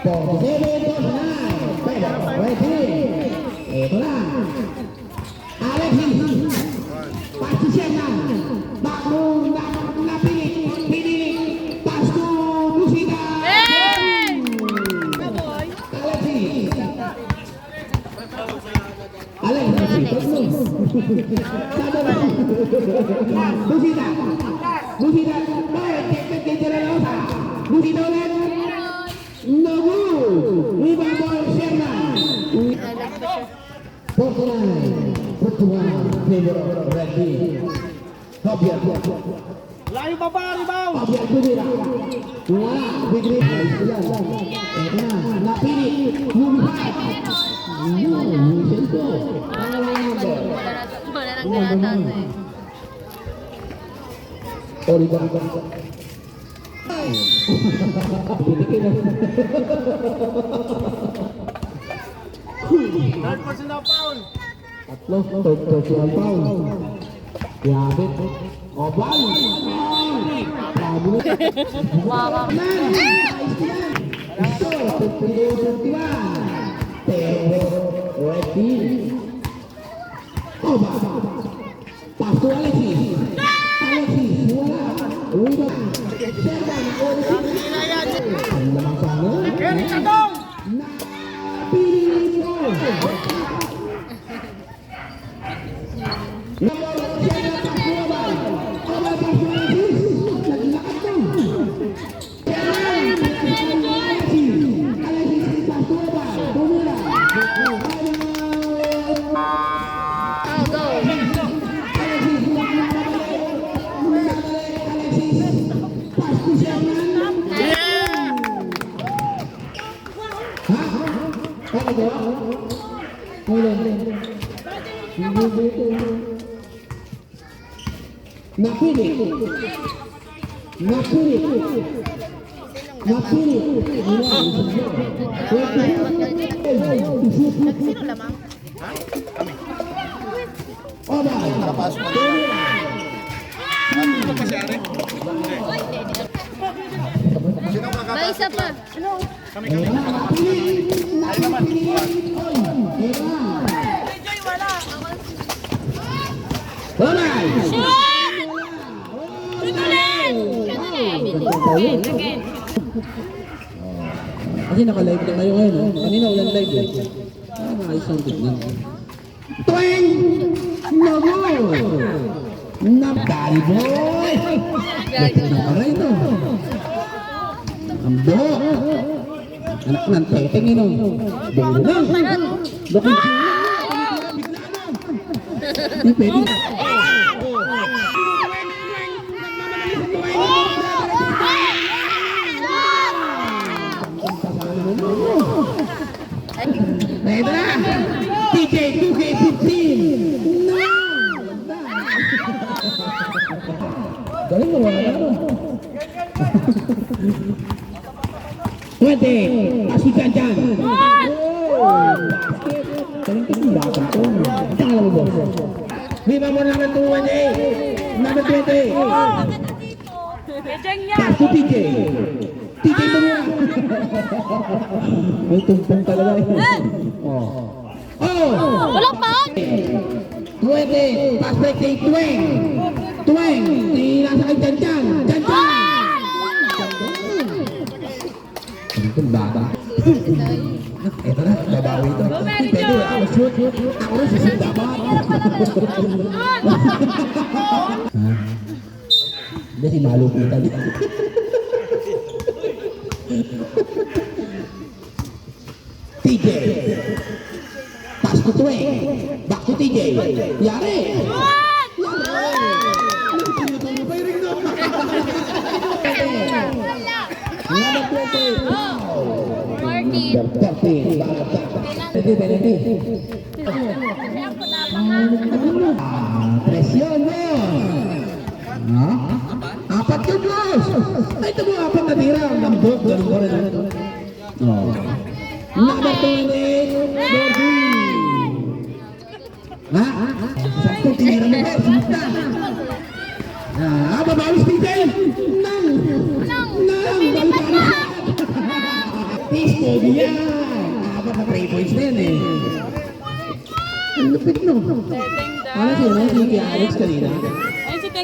47, 49. Pero, ready. Ito na. Alexis. Pasisyan na. Bago napilit. Pasto, Busita. Alexis. Busita. Busita. Busita ulit. Nobu. Iba ball Sherman. 49. Pertuan favor ready. Fabian. Layo baba, rebound. Fabian Gudira. Wala. Bigri. Ito na. Napili. Lumipad. Sento. Pangalawang number. Wala nang ganatan eh. Oliver. Third personal foul. Tatlo, personal foul. Yabit. Obal. Wow. Ito, 51. Pero, ready. Obal. Pasto Alexis. Alexis, wala. Udah. Serban, ang lamang sana. Eric Kadong. Napili mo. Nomor siapa Pasto Obal. Obal Pasto Alexis. Naglakad mo. Alexis Pasto Obal. Bumira. Oh, go. Napili. Sino lamang? Obal. May isa pa. Kasi naka-live na kayo ngayon, no? Kanina walang live eh. Maayos ang tignan. Tweng! Nago! Napali boy! Laki na ka rin, no? Ang buhok! Anak ng teteng, no? Bulo na! Bakit siya? Yung pwede na. Ito na! TJ 2K15! Galing mo wala na. 20! Pasikan dyan! Basket! Galing ka yung batang ko. Tala mo boss. Viva mo naman 2-1-8! Number 20! Pasto TJ! TJ tumira! May tumpong talaga eh. Walang paon! 20! Prospect kay Tweng! Tweng! Nasa kay Janjan! Janjan! Janjan baba. Ito na, babawi ito. Pwede, ako shoot. Ako na susunod ba? Hindi, si malupitan. TJ. Pass to Tweng. Back to TJ. Yari. Ready. Presyon mo. Apat yun, boss. Ay, ito mo, apat na tira. Lambot, ganun ko rin. Number 20, Gordy. Sakto, tinira mo ba? Sunod na. Babawis DJ. Nang. Balikan. Practice, pogi yan. Dapat na 3 points na yan eh. Ang lupit no. Ano siya, no? Si Alex kanina.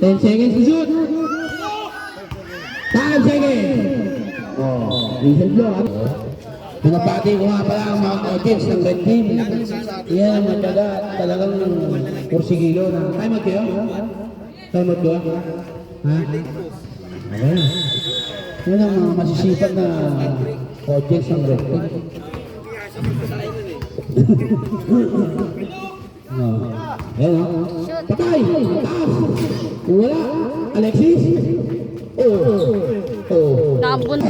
10 seconds to shoot. 5 seconds. Oh, recent blow. Pinapati ko nga pala ang mga coaches ng red team. Yan ang magkaga talagang kursigilo na. Time out kayo? Time out kayo? Ha? Ayan. Yan ang mga masisipag na coaches ng red team. Ayan o. Patay! Taas! Wala! Alexis! Oh! Nabon.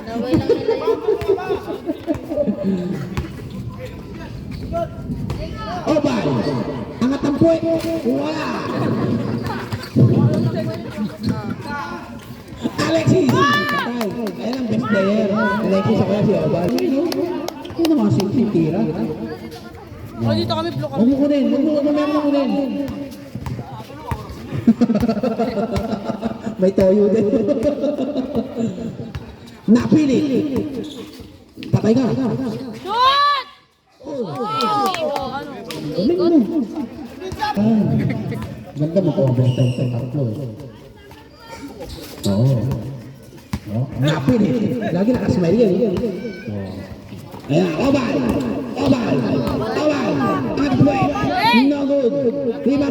Naway lang nila yun. Obay! Angat ang puwet! Wala! Alexis! Patay! Ayan ang best player. Alexis ako yan si Obay. Ano mga tira? Oh, dito kami block. Huwag mo kunin! Huwag mo meron kunin! May toyo din. Napili! Patay ka! Shoot! Ikot! Ganda mo overtime sa tatlo eh. Oo. Napili! Lagi nakasmile yan eh. Ayan, Obay! Obay! Obay! Ang puwet! No good! Lima!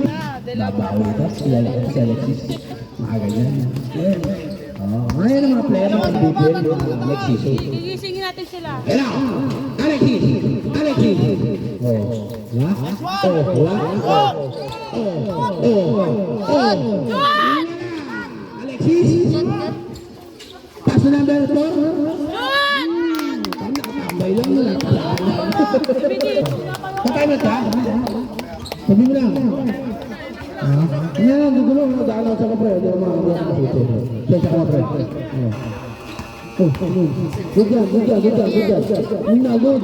Babawi ito. Si Alexis. Mga ganyan. Ngayon ang mga player ng BBL yung Alexis. Gigisingin natin sila. Hello! Alexis! Alexis! Ha? Alexis! Paso number 4? Nakatambay lang yun. Patay mo ka? Sabi mo lang. Yan lang, dugulo. Daan ako sa kapre. Hindi ako makakasuto. Siya sa kapre. Good job, good job, good job, good job. Hindi na, good.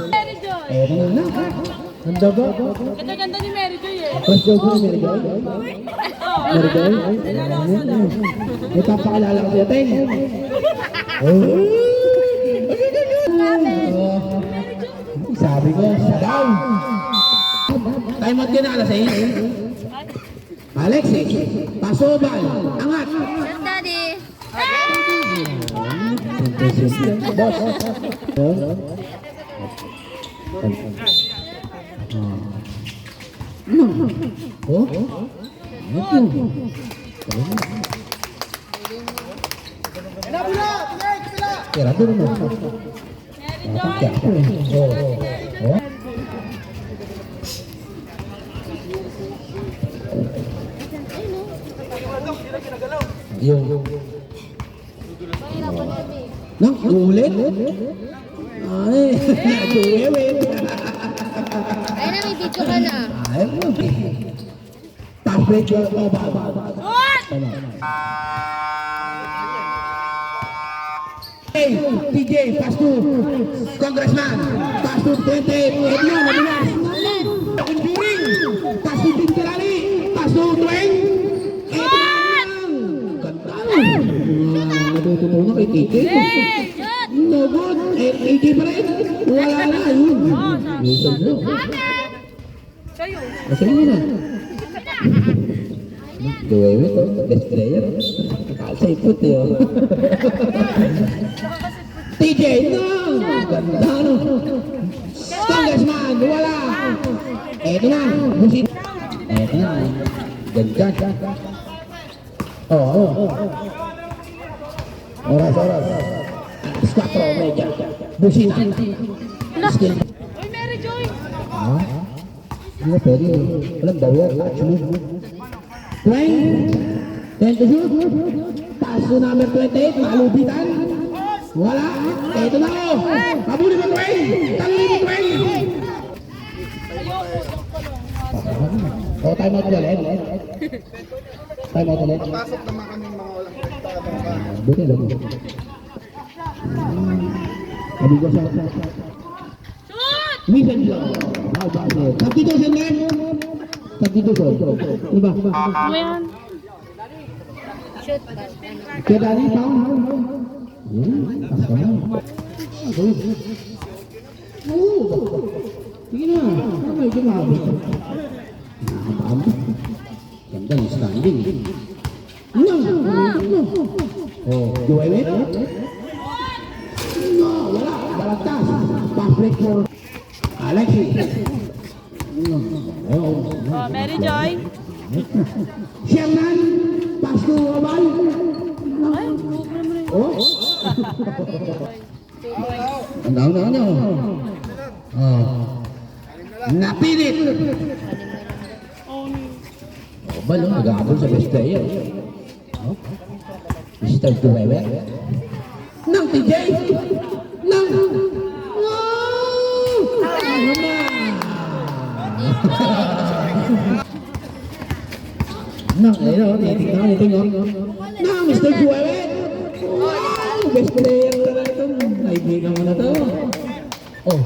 Mary Joy. Eto na. Handa ba? Ganda-ganda ni Mary Joy eh. First joke mo, Mary Joy? Mary Joy? May papakilala ko siya, Ten. Sabi ko, siya daw. Time out ka na, alas 6. Alexis, pasubal, angat. Yes, Daddy. Boss. Oh? Kira dulu mo. Yung nang ulit? Ay, naduwewin. Ay na, may video ka na. Ay, top break yung Hey, TJ, pass to Congressman, pass to 28, Edna, mabilis. Conjuring, pass to Tinkerali, pass to Dwayne. Natutunan kay TJ. No good, TJ pa rin. Wala na, yun. Listen mo. Masaya mo na. Duwewe to, best player. Kalsa ipot yun. TJ, no! Ganda, no? Congressman, wala! Eto na, busit. Eto na, ganda. Oo. Oras. Squatro, medya. Busit. Skill. Uy, Mary Joy. Ha? Hindi na pwede. Walang daw yan, actually. 10 to shoot. Pass to number 28, malubitan. Wala. Ito na ko. Pabuli mo, Dwayne. Tangli mo, Dwayne. Oh, time out ulit. Time out ulit. Pasok naman kaming mga walang kwenta. Buti lang. Sabi ko sa... Mission lang. Substitution lang. Substitution. Diba? Ano yan? shoot ba? Kaya dali, pao. Basta na. Sige na. Okay, kumabi. Nakabam. Ganda yung standing. No. Oh, Joel? No, wala. Balagtas. Pamphlet for Alexi. Oh, Mary Joy. Sherman. Pasko Abal. Oh. Ano? Oh. Napilit. Oh, balo, nag-aabol sa best player. Oh. Mr. Tuwewe. Nang TJ. Nang. Wow! Nang, ayun, titignan. Nang, Mr. Tuwewe. Wow! Best player na ito. Naibigan mo na to. Oh.